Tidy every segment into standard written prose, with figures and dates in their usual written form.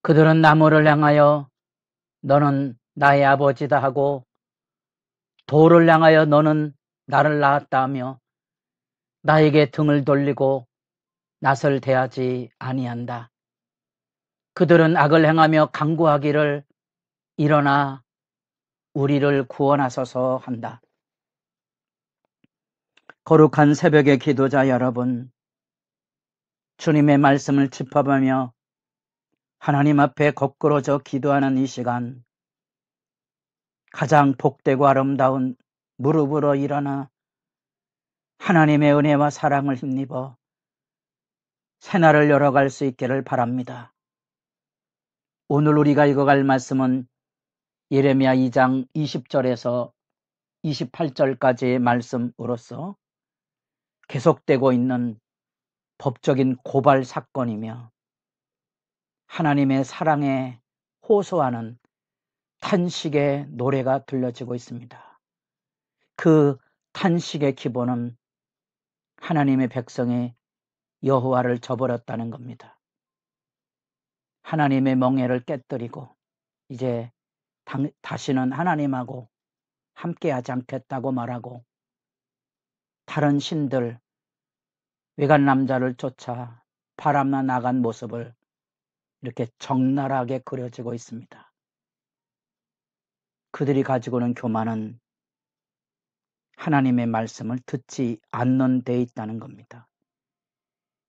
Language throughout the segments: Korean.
그들은 나무를 향하여 너는 나의 아버지다 하고 돌을 향하여 너는 나를 낳았다 하며 나에게 등을 돌리고 낯을 대하지 아니한다. 그들은 악을 행하며 간구하기를 일어나 우리를 구원하소서 한다. 거룩한 새벽의 기도자 여러분, 주님의 말씀을 짚어보며 하나님 앞에 거꾸로져 기도하는 이 시간, 가장 복되고 아름다운 무릎으로 일어나 하나님의 은혜와 사랑을 힘입어 새날을 열어갈 수 있기를 바랍니다. 오늘 우리가 읽어갈 말씀은 예레미야 2장 20절에서 28절까지의 말씀으로서 계속되고 있는 법적인 고발 사건이며 하나님의 사랑에 호소하는 탄식의 노래가 들려지고 있습니다. 그 탄식의 기본은 하나님의 백성이 여호와를 저버렸다는 겁니다. 하나님의 멍에를 깨뜨리고 이제 다시는 하나님하고 함께하지 않겠다고 말하고 다른 신들, 외간 남자를 쫓아 바람나 나간 모습을 이렇게 적나라하게 그려지고 있습니다. 그들이 가지고 있는 교만은 하나님의 말씀을 듣지 않는 데 있다는 겁니다.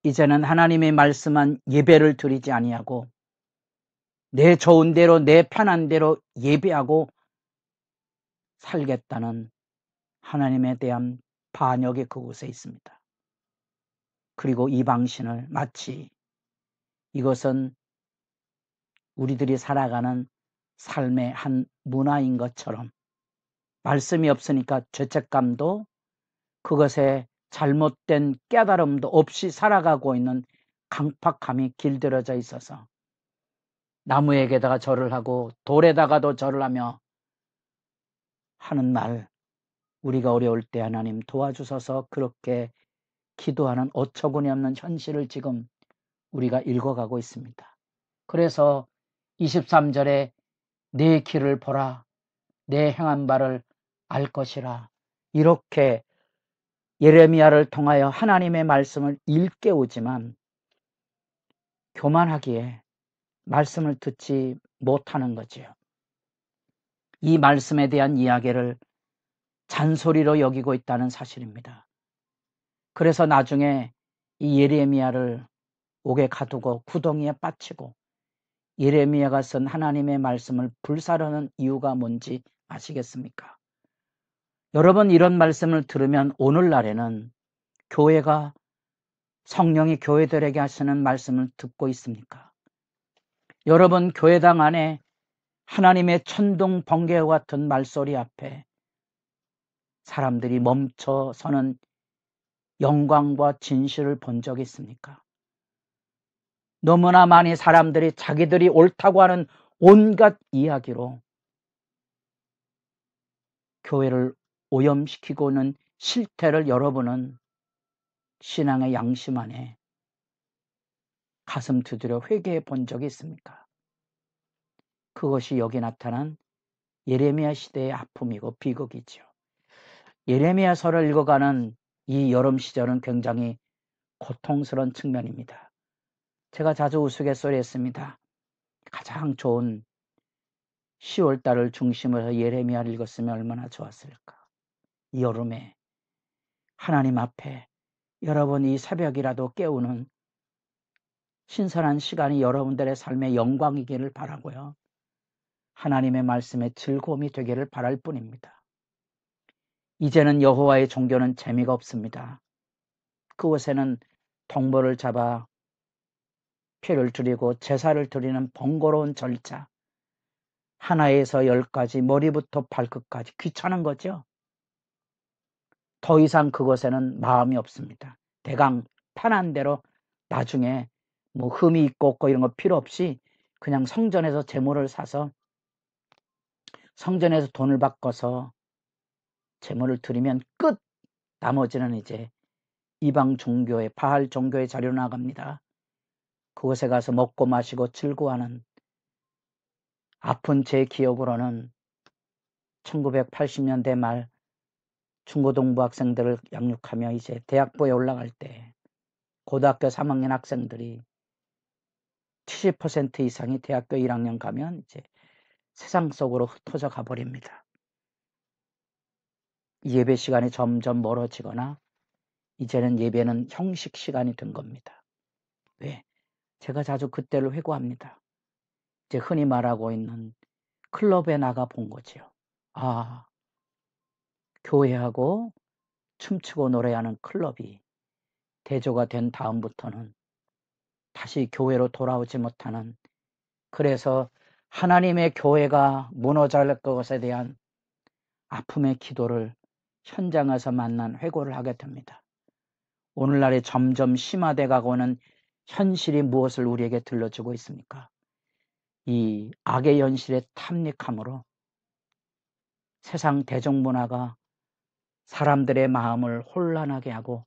이제는 하나님의 말씀한 예배를 드리지 아니하고 내 좋은 대로 내 편한 대로 예배하고 살겠다는 하나님에 대한 반역이 그곳에 있습니다. 그리고 이 방신을 마치 이것은 우리들이 살아가는 삶의 한 문화인 것처럼 말씀이 없으니까 죄책감도 그것에 잘못된 깨달음도 없이 살아가고 있는 강팍함이 길들여져 있어서 나무에게다가 절을 하고 돌에다가도 절을 하며 하는 말, 우리가 어려울 때 하나님 도와주셔서 그렇게 기도하는 어처구니 없는 현실을 지금 우리가 읽어가고 있습니다. 그래서 23절에 내 길을 보라, 내 행한 바를 알 것이라, 이렇게 예레미야를 통하여 하나님의 말씀을 일깨우지만 교만하기에 말씀을 듣지 못하는 거지요. 이 말씀에 대한 이야기를 잔소리로 여기고 있다는 사실입니다. 그래서 나중에 이 예레미야를 옥에 가두고 구덩이에 빠치고 예레미야가 쓴 하나님의 말씀을 불사르는 이유가 뭔지 아시겠습니까? 여러분, 이런 말씀을 들으면 오늘날에는 교회가 성령이 교회들에게 하시는 말씀을 듣고 있습니까? 여러분, 교회당 안에 하나님의 천둥 번개와 같은 말소리 앞에 사람들이 멈춰서는 영광과 진실을 본 적이 있습니까? 너무나 많이 사람들이 자기들이 옳다고 하는 온갖 이야기로 교회를 오염시키고 있는 실태를 여러분은 신앙의 양심 안에 가슴 두드려 회개해 본 적이 있습니까? 그것이 여기 나타난 예레미야 시대의 아픔이고 비극이죠. 예레미야서를 읽어가는 이 여름 시절은 굉장히 고통스러운 측면입니다. 제가 자주 우스갯소리했습니다. 가장 좋은 10월달을 중심으로 해서 예레미야를 읽었으면 얼마나 좋았을까. 이 여름에 하나님 앞에 여러분 이 새벽이라도 깨우는 신선한 시간이 여러분들의 삶의 영광이기를 바라고요. 하나님의 말씀에 즐거움이 되기를 바랄 뿐입니다. 이제는 여호와의 종교는 재미가 없습니다. 그곳에는 동물을 잡아 피를 드리고 제사를 드리는 번거로운 절차, 하나에서 10가지 머리부터 발끝까지 귀찮은 거죠. 더 이상 그곳에는 마음이 없습니다. 대강 편한 대로 나중에 뭐 흠이 있고 없고 이런 거 필요 없이 그냥 성전에서 제물을 사서 성전에서 돈을 바꿔서 제물을 드리면 끝. 나머지는 이제 이방 종교의 바알 종교의 자리로 나갑니다. 그곳에 가서 먹고 마시고 즐거워하는 아픈 제 기억으로는 1980년대 말 중고등부 학생들을 양육하며 이제 대학부에 올라갈 때 고등학교 3학년 학생들이 70% 이상이 대학교 1학년 가면 이제 세상 속으로 흩어져 가버립니다. 예배 시간이 점점 멀어지거나 이제는 예배는 형식 시간이 된 겁니다. 왜? 제가 자주 그때를 회고합니다. 이제 흔히 말하고 있는 클럽에 나가 본 거지요. 아, 교회하고 춤추고 노래하는 클럽이 대조가 된 다음부터는 다시 교회로 돌아오지 못하는, 그래서 하나님의 교회가 무너질 것에 대한 아픔의 기도를 현장에서 만난 회고를 하게 됩니다. 오늘날에 점점 심화돼 가고는 현실이 무엇을 우리에게 들려주고 있습니까? 이 악의 현실의 탐닉함으로 세상 대중문화가 사람들의 마음을 혼란하게 하고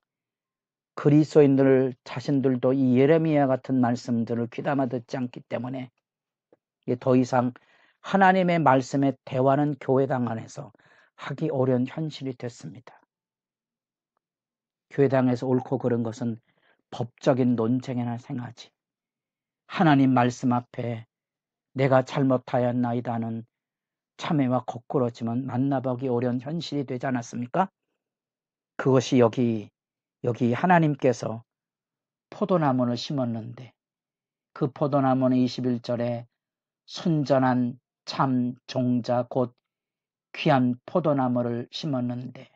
그리스도인들 자신들도 이 예레미야 같은 말씀들을 귀담아 듣지 않기 때문에 더 이상 하나님의 말씀의 대화는 교회당 안에서 하기 어려운 현실이 됐습니다. 교회당에서 옳고 그른 것은 법적인 논쟁이나 생하지, 하나님 말씀 앞에 내가 잘못하였나이다는 참회와 거꾸러짐은 만나보기 어려운 현실이 되지 않았습니까? 그것이 여기 하나님께서 포도나무를 심었는데 그 포도나무는 21절에 순전한 참 종자 곧 귀한 포도나무를 심었는데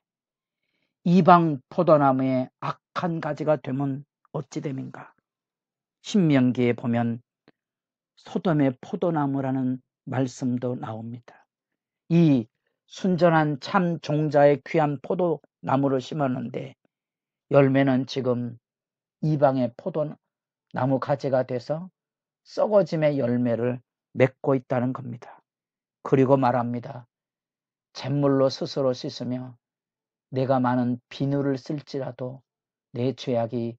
이방 포도나무에 악한 가지가 되면 어찌 됨인가? 신명기에 보면 소돔의 포도나무라는 말씀도 나옵니다. 이 순전한 참 종자의 귀한 포도나무를 심었는데 열매는 지금 이방의 포도나무 가지가 돼서 썩어짐의 열매를 맺고 있다는 겁니다. 그리고 말합니다. 잿물로 스스로 씻으며 내가 많은 비누를 쓸지라도 내 죄악이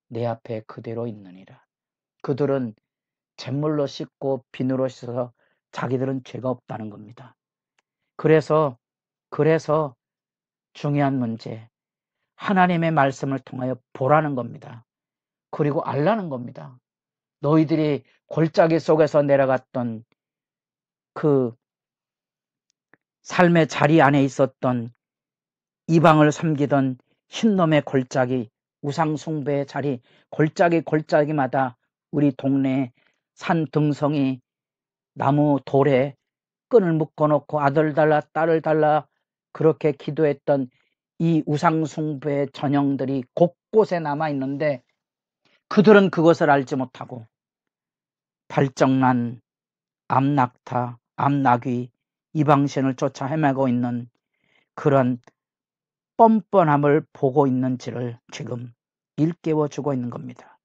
내 앞에 그대로 있느니라. 그들은 잿물로 씻고 비누로 씻어서 자기들은 죄가 없다는 겁니다. 그래서 중요한 문제, 하나님의 말씀을 통하여 보라는 겁니다. 그리고 알라는 겁니다. 너희들이 골짜기 속에서 내려갔던 그 삶의 자리 안에 있었던 이방을 섬기던 흰놈의 골짜기, 우상숭배의 자리, 골짜기마다 우리 동네 산 등성이 나무 돌에 끈을 묶어놓고 아들 달라 딸을 달라 그렇게 기도했던 이 우상숭배의 전형들이 곳곳에 남아있는데 그들은 그것을 알지 못하고 발정난 암낙타, 암낙위, 이방신을 쫓아 헤매고 있는 그런 뻔뻔함을 보고 있는지를 지금 일깨워주고 있는 겁니다.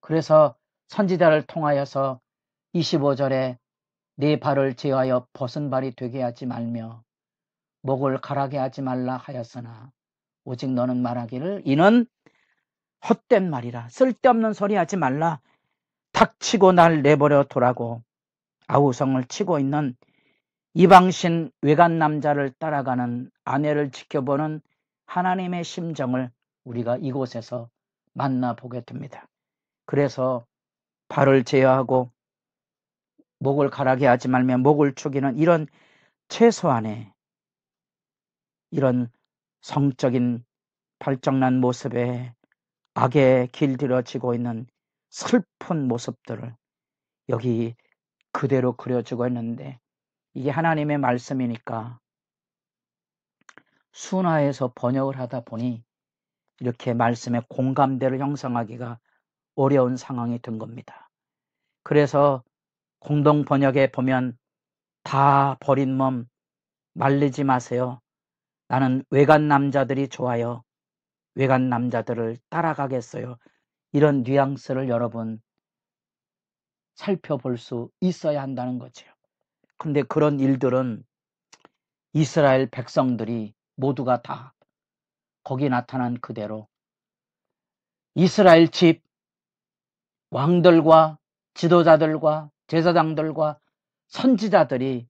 그래서 선지자를 통하여서 25절에 네 발을 제하여 벗은 발이 되게 하지 말며 목을 가라게 하지 말라 하였으나 오직 너는 말하기를 이는 헛된 말이라, 쓸데없는 소리 하지 말라, 닥치고 날 내버려 두라고 아우성을 치고 있는 이방신 외간 남자를 따라가는 아내를 지켜보는 하나님의 심정을 우리가 이곳에서 만나보게 됩니다. 그래서 발을 제어하고 목을 가라게 하지 말며 목을 축이는 이런 최소한의 이런 성적인 발정난 모습에 악에 길들여지고 있는 슬픈 모습들을 여기 그대로 그려주고 있는데 이게 하나님의 말씀이니까 순화해서 번역을 하다 보니 이렇게 말씀의 공감대를 형성하기가 어려운 상황이 된 겁니다. 그래서 공동 번역에 보면 다 버린 몸 말리지 마세요. 나는 외간 남자들이 좋아요. 외간 남자들을 따라가겠어요. 이런 뉘앙스를 여러분 살펴볼 수 있어야 한다는 거죠. 근데 그런 일들은 이스라엘 백성들이 모두가 다 거기 나타난 그대로 이스라엘 집 왕들과 지도자들과 제사장들과 선지자들이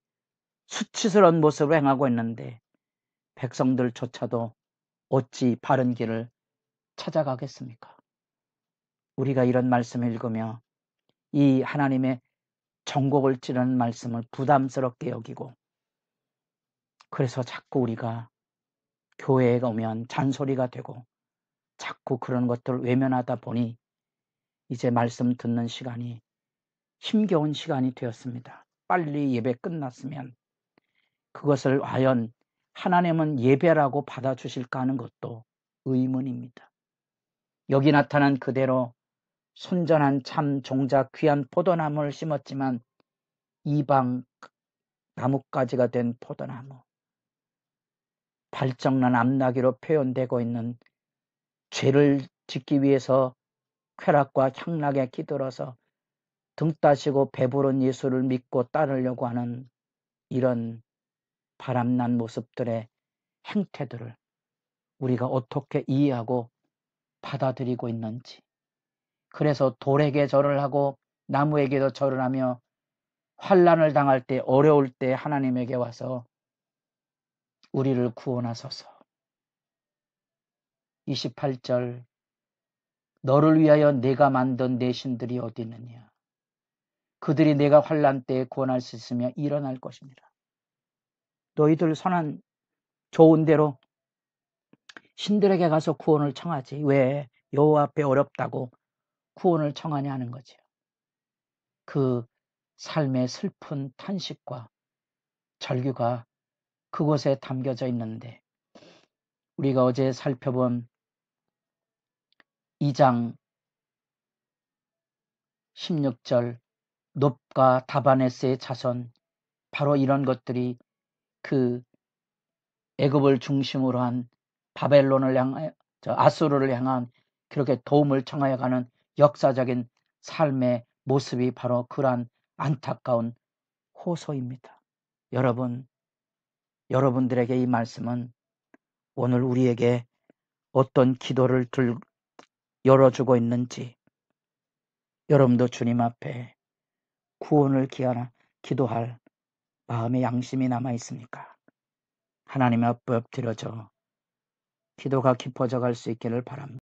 수치스러운 모습을 행하고 있는데 백성들조차도 어찌 바른 길을 찾아가겠습니까? 우리가 이런 말씀을 읽으며 이 하나님의 정곡을 찌르는 말씀을 부담스럽게 여기고, 그래서 자꾸 우리가 교회에 오면 잔소리가 되고 자꾸 그런 것들을 외면하다 보니 이제 말씀 듣는 시간이 힘겨운 시간이 되었습니다. 빨리 예배 끝났으면 그것을 과연 하나님은 예배라고 받아주실까 하는 것도 의문입니다. 여기 나타난 그대로 순전한 참 종자 귀한 포도나무를 심었지만 이방 나뭇가지가 된 포도나무, 발정난 암나기로 표현되고 있는 죄를 짓기 위해서 쾌락과 향락에 기들어서 등 따시고 배부른 예수를 믿고 따르려고 하는 이런 바람난 모습들의 행태들을 우리가 어떻게 이해하고 받아들이고 있는지, 그래서 돌에게 절을 하고 나무에게도 절을 하며 환난을 당할 때, 어려울 때 하나님에게 와서 우리를 구원하소서. 28절, 너를 위하여 내가 만든 내 신들이 어디 있느냐. 그들이 내가 환난 때에 구원할 수 있으며 일어날 것입니다. 너희들 선한 좋은 대로 신들에게 가서 구원을 청하지 왜 여호와 앞에 어렵다고 구원을 청하냐 하는 거죠. 그 삶의 슬픈 탄식과 절규가 그곳에 담겨져 있는데, 우리가 어제 살펴본 2장 16절 놉과 다바네스의 자손, 바로 이런 것들이 그 애굽을 중심으로 한 바벨론을 향하여 아수르를 향한 그렇게 도움을 청하여 가는 역사적인 삶의 모습이 바로 그러한 안타까운 호소입니다. 여러분들에게 이 말씀은 오늘 우리에게 어떤 기도를 열어주고 있는지, 여러분도 주님 앞에 구원을 기도할 마음의 양심이 남아 있습니까? 하나님 앞에 엎드려져 기도가 깊어져 갈 수 있기를 바랍니다.